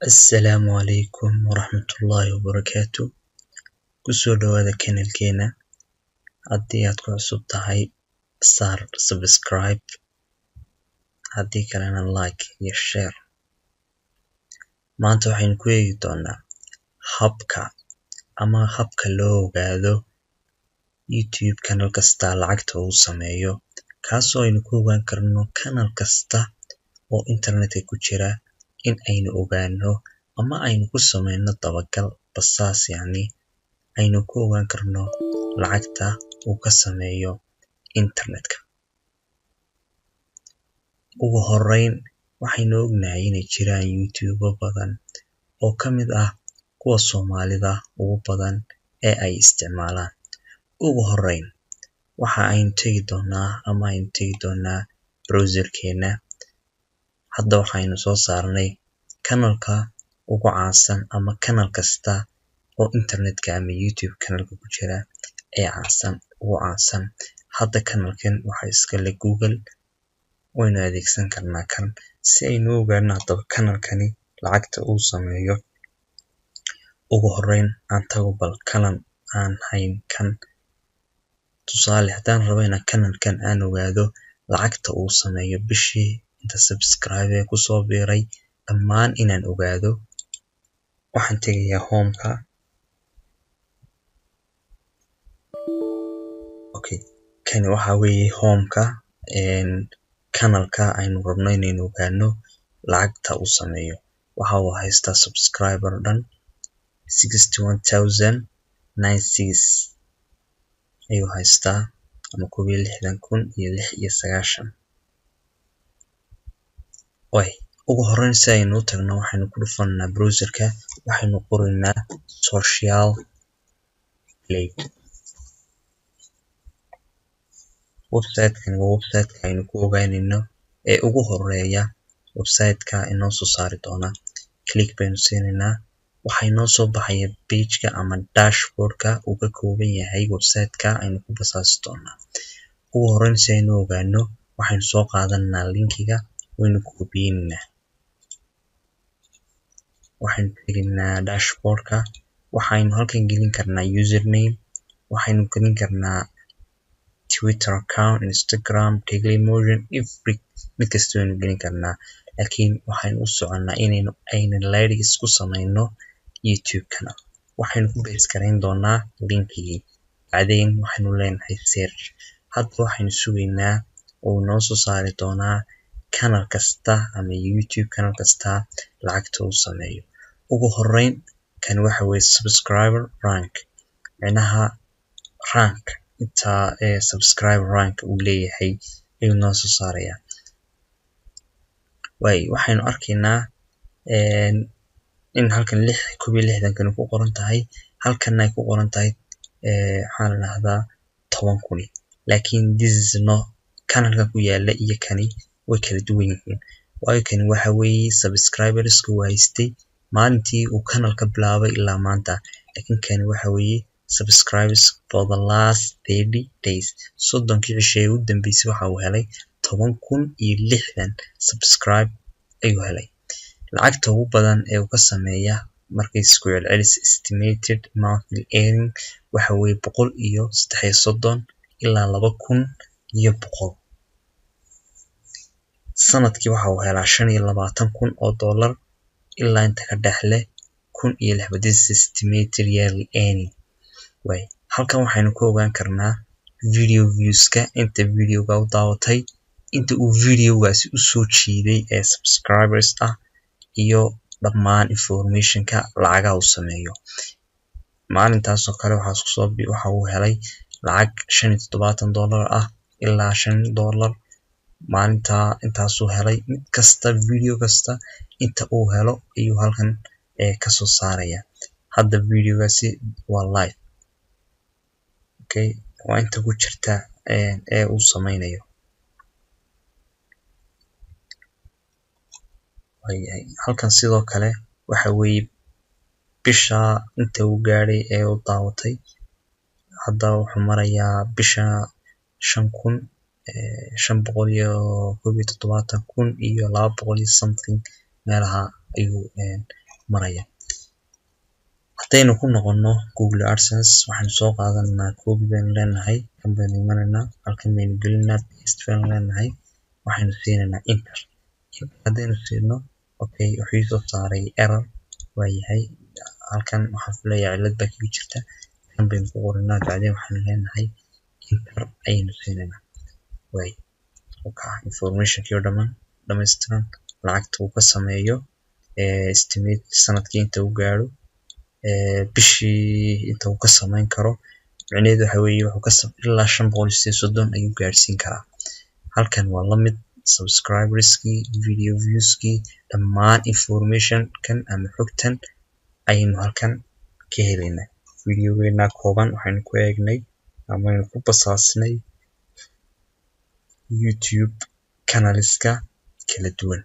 Assalaamu calaykum waraxmatullaahi wabarakaatu. Kusoo dhawaada kanaalkeena. Haddii aad ku cusub tahay saar subscribe, haddii kalena like iyo share. Maanta waxaynu ku eegi doonaa habka loo ogaado YouTube channel kasta lacagta uu sameeyo, kaasoo aynu ku ogaan karno channel kasta oo internetka ku jira in aynu ogaano ama aynu ku sameyno dabagal basaas aynu ku ogaan karno lacagta uu ka sameeyo internetka. Ugu horeyn waxaynu ognahay inay jiraan YouTube badan oo ka mid ah kuwa Soomaalida ugu badan ee ay isticmaalaan. Ugu horeyn aynu tegi doonaa browserkeena. Hadda waxaynu soo saarnay channelka ugu caansan ama channel kasta oo internetka ama YouTube channelka ku jira ee ugu caansan. Hadda channelkan waxa iska leh Google, waynu adeegsan karnaa kan si aynu u ogaano hadaba channelkani lacagta uu sameeyo. Ugu horeyn aan tago bal channel aan hayn kan. Tusaale haddaan rabo inaan channelkan aan ogaado lacagta uu sameeyo bishii, inta subscribe ku soo biiray, dhammaan inaan ogaado, waxaan tegayaa home-ka. Kani waxa weeye home-ka channelka aynu rabno inaynu ogaano lacagta uu sameeyo. Waxa uu haystaa subscriber dhan 61,096 ayuu haystaa, ama 61,096. Ugu horeyn si aynu u tagno waxaynu ku dhufanaa browserka, waxaynu qoraynaa social play. Website-kan waa website-ka aynu ku ogaanayno ee ugu horeeya website-ka inoo soo saari doona. Click baynu siinaynaa. Waxay noo soo baxaya page-ka ama dashboard-ka uu ka kooban yahay website-ka aynu ku basaasi doonaa. Ugu horeyn si aynu ogaano waxaynu soo qaadanaa linkiga, waynu copy-naynaa. Waxaynu teginaa dashboard-ka. Waxaynu halkan gelin karnaa username, waxaynu gelin karnaa Twitter account, Instagram, Dailymotion, mid kasta waynu gelin karnaa. Laakiin waxaynu u soconaa inaynu likes ku sameyno YouTube channel. Waxaynu ku base gareyn doonaa linkigii. Bacdeen waxaynu leenahay search. Hadda waxaynu sugaynaa oo noo soo saari doonaa channel kasta ama YouTube channel kasta lacagta uu sameeyo. Ugu horeyn kan waxa weeye subscriber rank, macnaha rank inta subscriber rank uu leeyahay ayuu noo soo saarayaa. Waxaynu arkaynaa in halkan 61,000 ku qoran tahay, halkan ay ku qoran tahay waxaan raahdaa 10,000. laakiin this is no channelka ku yaala iyo kani way kala duwan yihiin. Kani waxa weeye subscribers ku haystay maalintii uu channelka bilaabay ilaa maanta, laakiin kani waxa weeye subscribers for the last 30 days. 30 cisho ee u dambeysay waxa uu helay 10,060 subscribe ayuu helay. Lacagta ugu badan ee uu ka sameeya markay isku celcelis estimated monthly earning waxa weeye 130 ilaa 2,100. sanadkii waxa uu helaa 25,000 oo dollar ilaa inta ka dhaxle 1,600. This is estimated yearly earning. Halkan waxaynu ku ogaan karnaa video views-ka, inta videoga u daawatay, inta uu videogaasi u soo jiiday ee subscribers ah, iyo dhammaan information-ka lacagaha uu sameeyo. Maalintaas oo kale waxa uu helay lacag $75 ah ilaa $5. Maalinta intaasuu helay. Mid kasta video kasta inta uu helo ayuu halkan ka soo saaraya. Hadda videogaasi waa live. Waa inta ku jirta ee uu sameynayo. Halkan sidoo kale waxa weeye bisha inta uu gaadhay ee uu daawatay. Hadda wuxuu marayaa bisha 5,571,200 iyo something meelaha ayuu maraya. Haddaynu ku noqono Google AdSense waxaan soo qaadanaa copy baynu leenahay kan baynu imanayna halkan baynu gelinaa paste baynu leenahay waxaynu siinaynaa enter. Haddaynu siino okay wuxuu soo saaray error waayahay halkan waxaan filayaa cilad baa kaga jirta kan baynu ku qoranaa bacdeen waxaan leenahay enter ayaynu siinaynaa way informationkii oo dhammaystiran lacagta uu ka sameeyo estimate sanadkii inta uu gaaro bishii inta uu ka samayn karo micnaheedu waxa weeye wuxuu ka ilaa 530 ayuu gaarsiin karaa. Halkan waa la mid subscriberskii video viewskii dhammaan information kan ama xogtan ayaynu halkan ka helaynaa. Videogeena kooban waxaynu ku eegnay ama ku basaasnay YouTube kanaliska kala duwan.